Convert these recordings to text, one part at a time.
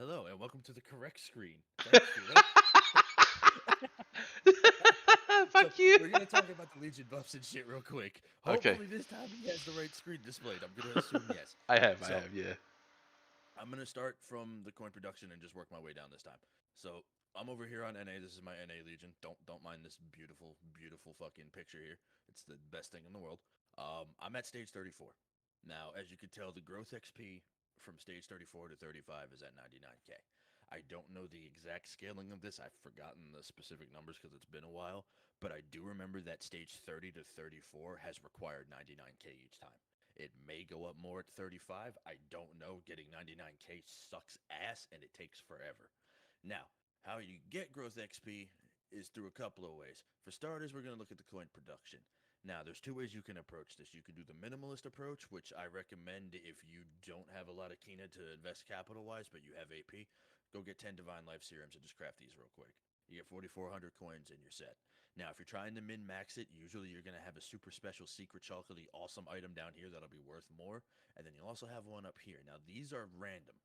Hello, and welcome to the correct screen. Thanks, Judah. So Fuck you. we're gonna talk about the Legion buffs and shit real quick. Okay. Hopefully this time he has the right screen displayed. I'm gonna assume yes. I have, So yeah. I'm gonna start from the coin production and just work my way down this time. So I'm over here on NA. This is my NA Legion. Don't mind this beautiful, beautiful fucking picture here. It's the best thing in the world. I'm at stage 34. Now, as you can tell, the growth XP from stage 34 to 35 is at 99k. I don't know the exact scaling of this. I've forgotten the specific numbers because it's been a while, but I do remember that stage 30 to 34 has required 99k each time. It may go up more at 35. I don't know. Getting 99k sucks ass and it takes forever. Now, how you get growth XP is through a couple of ways. For starters, we're going to look at the coin production. Now, there's two ways you can approach this. You can do the minimalist approach, which I recommend if you don't have a lot of Kina to invest capital-wise, but you have AP. Go get 10 Divine Life Serums and just craft these real quick. You get 4,400 coins and you're set. Now, if you're trying to min-max it, usually you're going to have a super special secret chocolatey awesome item down here that'll be worth more. And then you'll also have one up here. Now, these are random.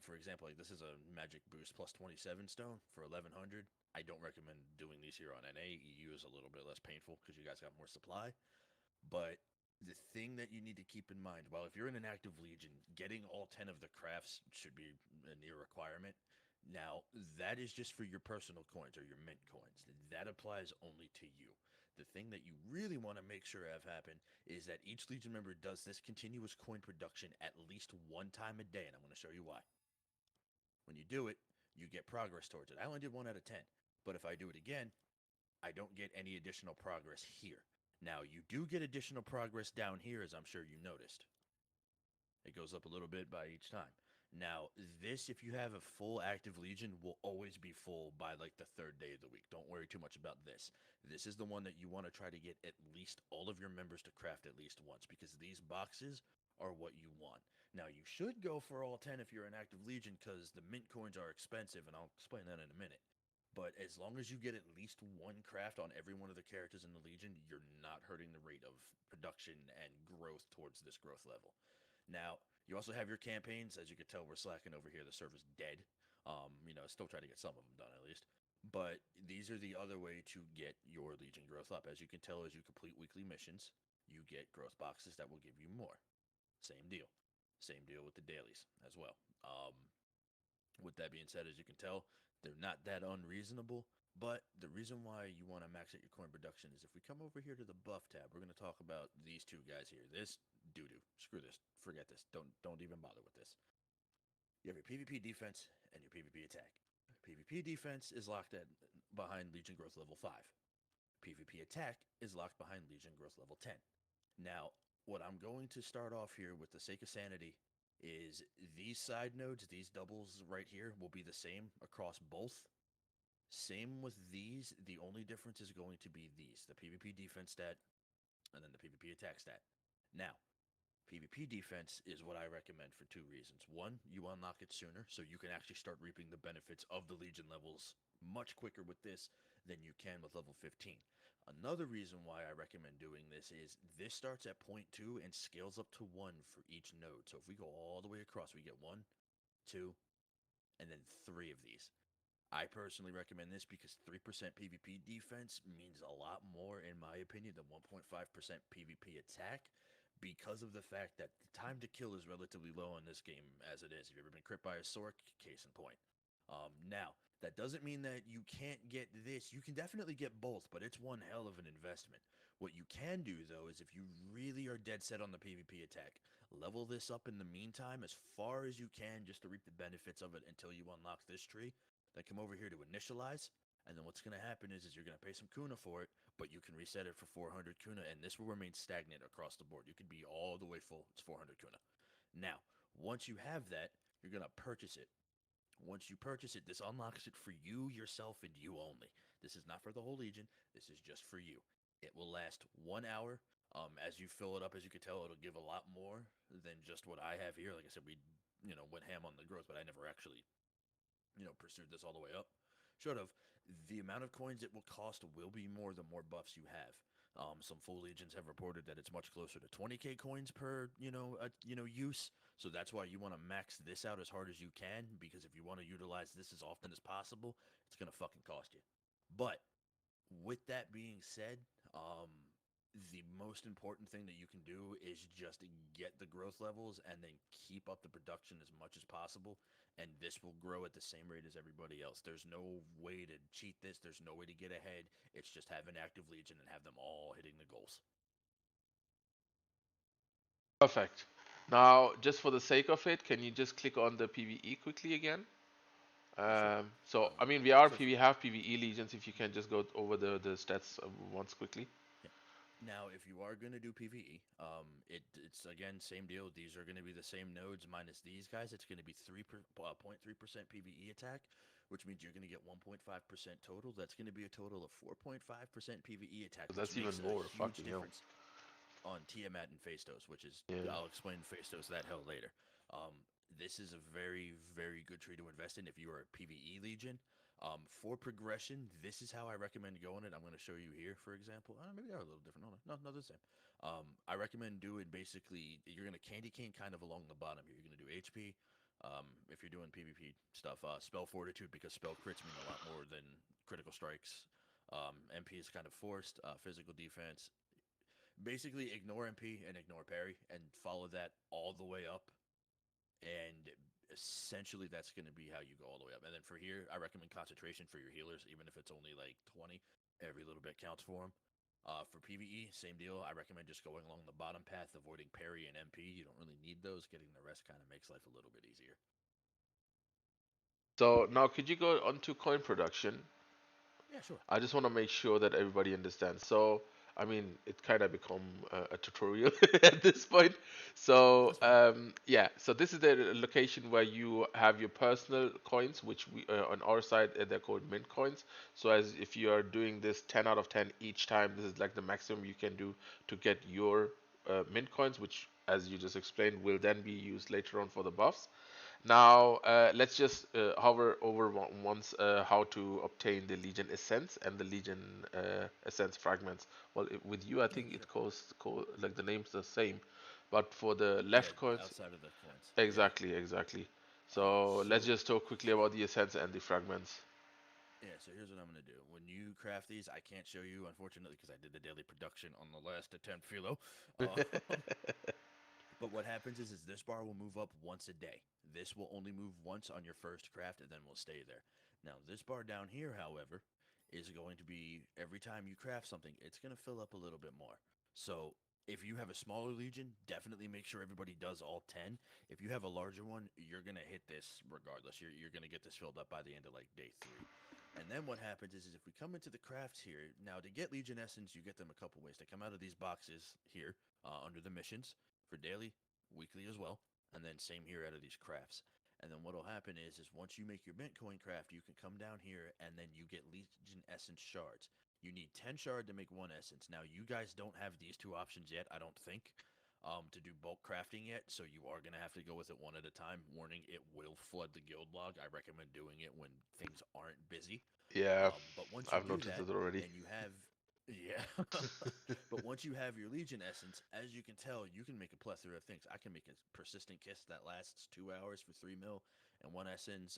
For example, like this is a Magic Boost plus 27 stone for 1100. I don't recommend doing these here on NA. EU is a little bit less painful because you guys got more supply. But the thing that you need to keep in mind, well, if you're in an active legion, getting all 10 of the crafts should be a near requirement. Now, that is just for your personal coins or your mint coins. That applies only to you. The thing that you really want to make sure have happen is that each Legion member does this continuous coin production at least one time a day, and I'm going to show you why. When you do it, you get progress towards it. I only did 1 out of 10, but if I do it again, I don't get any additional progress here. Now, you do get additional progress down here, as I'm sure you noticed. It goes up a little bit by each time. Now, this, if you have a full active legion, will always be full by like the third day of the week. Don't worry too much about this. This is the one that you want to try to get at least all of your members to craft at least once because these boxes are what you want. Now, you should go for all 10 if you're an active legion because the mint coins are expensive, and I'll explain that in a minute. But as long as you get at least one craft on every one of the characters in the Legion, you're not hurting the rate of production and growth towards this growth level. Now, you also have your campaigns. As you can tell, we're slacking over here. The server's dead. Still trying to get some of them done at least. But these are the other way to get your Legion growth up. As you can tell, as you complete weekly missions, you get growth boxes that will give you more. Same deal. Same deal with the dailies as well. With that being said, as you can tell, they're not that unreasonable. But the reason why you want to max out your coin production is if we come over here to the buff tab, we're going to talk about these two guys here. This doo-doo. Screw this. Forget this. Don't even bother with this. You have your PvP defense and your PvP attack. PvP defense is locked at behind Legion growth level 5. PvP attack is locked behind Legion growth level 10. Now, what I'm going to start off here with the sake of sanity is these side nodes, these doubles right here, will be the same across both. Same with these. The only difference is going to be these, the PvP defense stat and then the PvP attack stat. Now, PvP defense is what I recommend for two reasons. One, you unlock it sooner, so you can actually start reaping the benefits of the Legion levels much quicker with this than you can with level 15. Another reason why I recommend doing this starts at 0.2 and scales up to 1 for each node. So if we go all the way across, we get 1, 2, and then 3 of these. I personally recommend this because 3% PvP defense means a lot more, in my opinion, than 1.5% PvP attack because of the fact that the time to kill is relatively low in this game as it is. If you've ever been crit by a Sork, case in point. Now, that doesn't mean that you can't get this. You can definitely get both, but it's one hell of an investment. What you can do, though, is if you really are dead set on the PvP attack, level this up in the meantime as far as you can just to reap the benefits of it until you unlock this tree. Then come over here to initialize, and then what's going to happen is you're going to pay some Kuna for it, but you can reset it for 400 Kuna, and this will remain stagnant across the board. You can be all the way full. It's 400 Kuna. Now, once you have that, you're going to purchase it. Once you purchase it, this unlocks it for you, yourself, and you only. This is not for the whole Legion. This is just for you. It will last 1 hour. As you fill it up, as you can tell, it'll give a lot more than just what I have here. Like I said, we, went ham on the growth, but I never actually, pursued this all the way up. Short of, the amount of coins it will cost will be more the more buffs you have. Some full legions have reported that it's much closer to 20k coins per, use. So that's why you want to max this out as hard as you can, because if you want to utilize this as often as possible, it's going to fucking cost you. But with that being said, um, the most important thing that you can do is just get the growth levels and then keep up the production as much as possible. And this will grow at the same rate as everybody else. There's no way to cheat this, there's no way to get ahead. It's just have an active legion and have them all hitting the goals. Perfect. Now, just for the sake of it, can you just click on the PVE quickly again? Yeah, sure. So, I Um, mean, so if you, we have PVE legions. If you can just go over the stats once quickly. yeah. Now, if you are going to do PVE, it's again same deal. These are going to be the same nodes minus these guys. It's going to be 0.3% PVE attack, which means you're going to get 1.5% total. That's going to be a total of 4.5% PVE attack, So which that's even makes a more. huge Fucking hell. difference on Tiamat and Phastos, which is Yeah. I'll explain Phastos that hell later. Um, this is a very very good tree to invest in if you are a PVE Legion. For progression, this is how I recommend going it. I'm going to show you here, for example. Maybe they're a little different. No, they're the same. I recommend doing basically you're going to candy cane kind of along the bottom here. You're going to do HP. If you're doing PvP stuff, spell fortitude because spell crits mean a lot more than critical strikes. MP is kind of forced. Physical defense, basically ignore MP and ignore parry and follow that all the way up. And essentially, that's going to be how you go all the way up. And then for here, I recommend concentration for your healers, even if it's only like 20. Every little bit counts for them. For PvE, same deal. I recommend just going along the bottom path, avoiding parry and MP. You don't really need those. Getting the rest kind of makes life a little bit easier. So now, could you go onto coin production? Yeah, sure. I just want to make sure that everybody understands. So, I mean, it kind of become a tutorial at this point. So, That's fine. yeah. So this is the location where you have your personal coins, which we on our side they're called mint coins. So, as if you are doing this 10 out of 10 each time, this is like the maximum you can do to get your mint coins, which, as you just explained, will then be used later on for the buffs. Now, let's just hover over once how to obtain the Legion Essence and the Legion Essence fragments. Well, with you, I Yeah, think sure. it like the name's the same, but for the Yeah, left coins, outside of the coins. Yeah. exactly, exactly. So let's So just talk quickly about the Essence and the fragments. yeah, so here's what I'm gonna do. When you craft these, I can't show you, unfortunately, because I did the daily production on the last attempt, Philo. Uh, but what happens is this bar will move up once a day. This will only move once on your first craft, and then will stay there. Now, this bar down here, however, is going to be every time you craft something, it's gonna fill up a little bit more. So if you have a smaller legion, definitely make sure everybody does all 10. If you have a larger one, you're gonna hit this regardless. You're gonna get this filled up by the end of like day 3. And then what happens is if we come into the crafts here, now to get Legion Essence, you get them a couple ways. They come out of these boxes here under the missions for daily, weekly as well, and then same here out of these crafts. And then what'll happen is once you make your mint coin craft, you can come down here and then you get Legion Essence shards. You need 10 shard to make one essence. Now you guys don't have these two options yet, I don't think, to do bulk crafting yet, so you are gonna have to go with it one at a time. Warning: it will flood the guild log. I recommend doing it when things aren't busy. Yeah, But once you I've do noticed that it already. and you have, yeah, but once you have your Legion essence, as you can tell, you can make a plethora of things. I can make a persistent kiss that lasts 2 hours for 3 mil and one essence.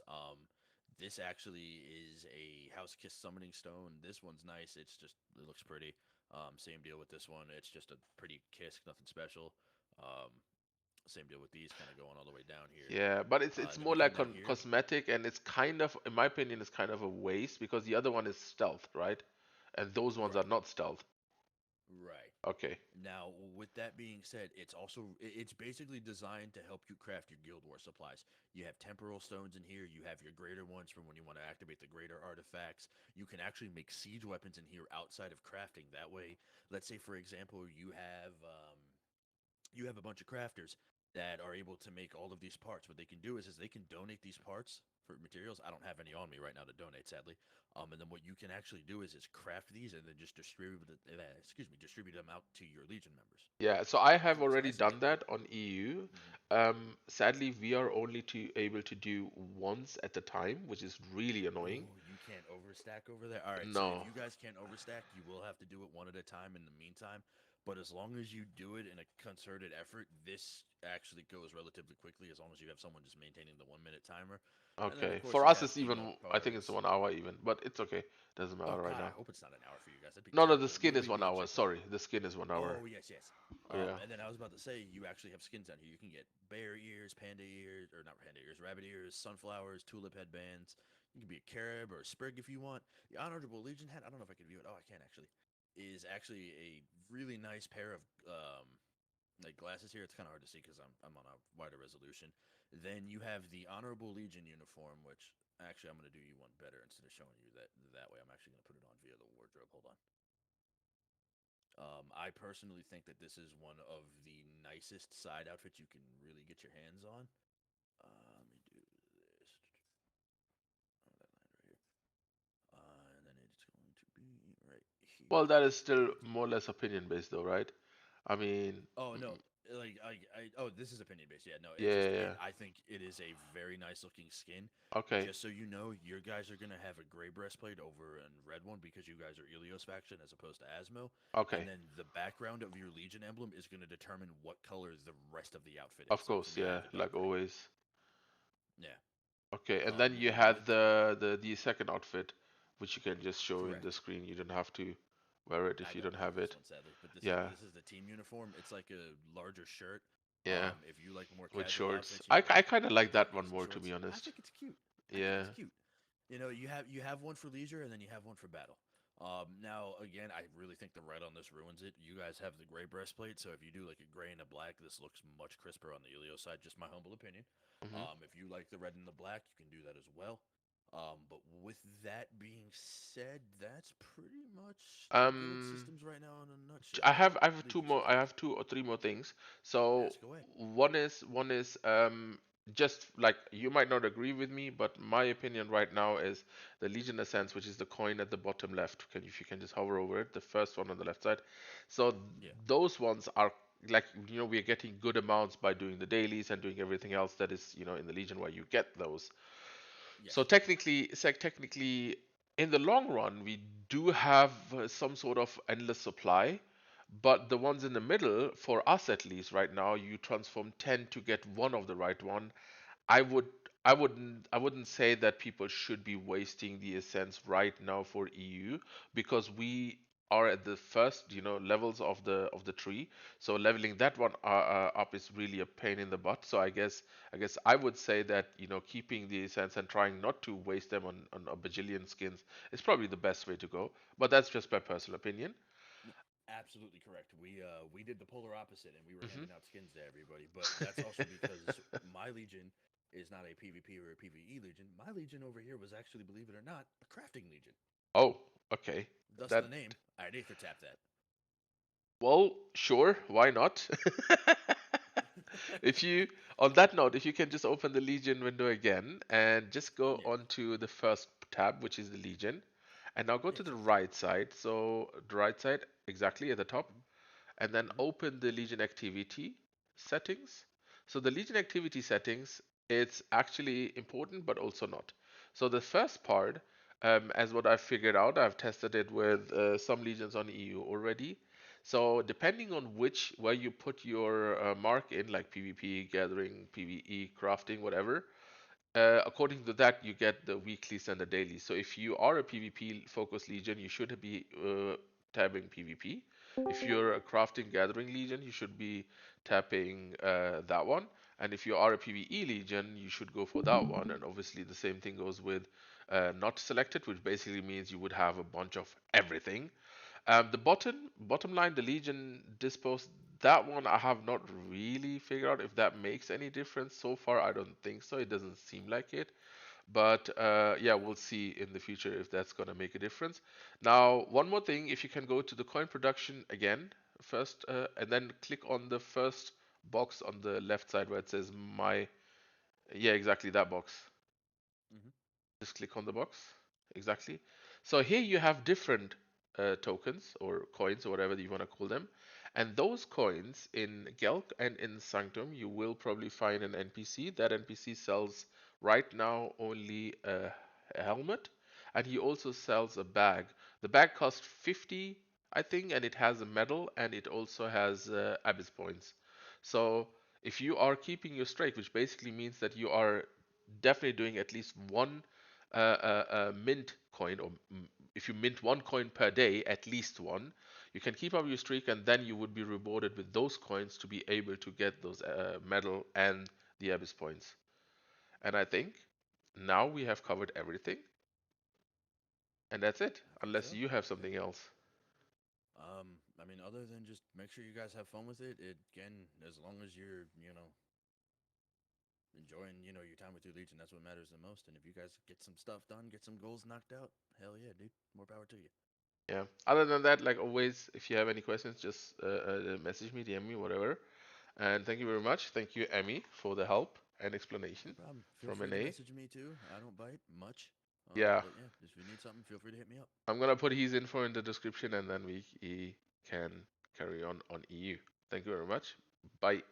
This actually is a house kiss summoning stone. This one's nice. It looks pretty. Same deal with this one. It's just a pretty kiss, nothing special. Um, Same deal with these, kind of going all the way down here. Yeah, but it's Then we more come like down here. cosmetic, and it's kind of, in my opinion, it's kind of a waste because the other one is stealth, right? And those ones are Right, not stealth. right. Okay. Now, with that being said, it's basically designed to help you craft your Guild War supplies. You have temporal stones in here. You have your greater ones from when you want to activate the greater artifacts. You can actually make siege weapons in here outside of crafting. That way, let's say for example, you have a bunch of crafters that are able to make all of these parts. What they can do is they can donate these parts for materials. I don't have any on me right now to donate, sadly. And then what you can actually do is craft these and then just distribute them out to your Legion members. Yeah, so I So have what's already nice is done that on EU. Mhm. Sadly, we are only able to do once at a time, which is really annoying. Oh, you can't overstack over there. All right, so if No. you guys can't overstack, you will have to do it one at a time in the meantime. But as long as you do it in a concerted effort, this actually goes relatively quickly as long as you have someone just maintaining the 1 minute timer. And then, of Okay. course, For you us, have it's even. emote I think it's cards. 1 hour even, but it's okay. Doesn't Oh, matter right God, I now. hope it's not an hour for you guys. That'd be No, no, the terrible. skin is Maybe we one can hour. check that. Sorry, the skin is 1 hour. Oh, yes, yes. Yeah. And then I was about to say, you actually have skins down here. You can get bear ears, panda ears, or not panda ears, rabbit ears, sunflowers, tulip headbands. You can be a carib or a sprig if you want. The Honorable Legion hat, I don't know if I can view it. Oh, I can actually. Is actually a really nice pair of like glasses here. It's kind of hard to see because I'm on a wider resolution. Then you have the Honorable Legion uniform, which actually I'm going to do you one better instead of showing you that way. I'm actually going to put it on via the wardrobe. Hold on. I personally think that this is one of the nicest side outfits you can really get your hands on. Let me do this. Oh, that land right here. And then it's going to be right Well, here. that So is still it's more or less opinion based, though, right? I mean, oh no, like oh this is opinion based. Yeah, no, yeah, it's just yeah, yeah. I think it is a very nice looking skin. Okay, Just so you know, your guys are gonna have a gray breastplate over a red one because you guys are Ilios faction as opposed to Asmo, and okay. then the background of your Legion emblem is gonna determine what color the rest of the outfit is. Of So for course, me, I yeah, have a dark like gray. always. Yeah. Okay, and then you had With the second outfit, which you can just show in the correct. screen. You don't have to wear it if I you don't don't have have this it. one sadly, but Yeah, this is the team uniform. It's like a larger shirt. yeah, If you like more with casual shorts. outfits, you know, I kind of like like that one khakis and more, to be shorts, I honest. think it's cute. I think Yeah. it's cute. You know, you have one for leisure and then you have one for battle. Now again, I really think the red on this ruins it. You guys have the gray breastplate, so if you do like a gray and a black, this looks much crisper on the Elio side. Just my humble opinion. Hmm. If you like the red and the black, you can do that as well. But with that being said, that's pretty much the guild Um, systems right now in a I nutshell. have I have two Legion more. I systems. have two or three more things. So Ask away. one is just like you might not agree with me, but my opinion right now is the Legion Ascents, which is the coin at the bottom left. Can if you can just hover over it, the first one on the left side. So Yeah. those ones are like we're getting good amounts by doing the dailies and doing everything else that is in the Legion where you get those. So Yes. technically, in the long run, we do have some sort of endless supply, but the ones in the middle, for us at least right now, you transform 10 to get one of the right one. I would I wouldn't say that people should be wasting the essence right now for EU because we are at the first levels of the tree. So leveling that one up is really a pain in the butt. So I guess I would say that keeping the essence and trying not to waste them on a bajillion skins is probably the best way to go. But that's just my personal opinion. No, absolutely correct. We did the polar opposite and we were Hmm. handing out skins to everybody, but that's also because my legion is not a PvP or a PvE legion. My legion over here was actually, believe it or not, a crafting legion. Oh, okay. Thus That the name. I'd Aether tap that. Well, sure, why not? If you, on that note, if you can just open the Legion window again and just go Yeah. onto the first tab, which is the Legion, and now go Yeah, to the sure. right side. So the right side, exactly at the top, Hmm. and then Hmm. open the Legion activity settings. So the Legion activity settings, it's actually important, but also not. So the first part, as what I've figured out, I've tested it with some legions on EU already. So depending on where you put your mark in, like PvP, gathering, PvE, crafting, whatever, according to that, you get the weeklies and the dailies. So if you are a PvP focused legion, you should be tabbing PvP. If you're a crafting gathering legion, you should be tapping that one. And if you are a PvE legion, you should go for that one. And obviously, the same thing goes with not selected, which basically means you would have a bunch of everything. The bottom line, the Legion Dispose, that one I have not really figured out if that makes any difference so far. I don't think so. It doesn't seem like it. But yeah, we'll see in the future if that's gonna make a difference. Now, one more thing, if you can go to the coin production again first, and then click on the first box on the left side where it says my, yeah, exactly that box. Hmm. Just click on the box. Exactly. So here you have different tokens or coins or whatever you want to call them. And those coins in Gelk and in Sanctum, you will probably find an NPC. That NPC sells right now only a helmet, and he also sells a bag. The bag costs 50. I think, and it has a medal, and it also has abyss points. So if you are keeping your streak, which basically means that you are definitely doing at least one mint coin, or if you mint one coin per day, at least one, you can keep up your streak, and then you would be rewarded with those coins to be able to get those medal and the abyss points. And I think now we have covered everything, and that's it, I think unless so. you have Yeah. something else. I mean, other than just make sure you guys have fun with it. It again, as long as you're, enjoying, your time with your legion, that's what matters the most. And if you guys get some stuff done, get some goals knocked out, hell yeah, dude. More power to you. Yeah. Other than that, like always, if you have any questions, just message me, DM me, whatever. And thank you very much. Thank you, Emmy, for the help and No explanation problem. Feel from free to NA. message me too. I don't bite much. Yeah, But yeah, if you need something, feel free to hit me up. I'm gonna put his info in the description, and then we he can carry on EU. Thank you very much. Bye.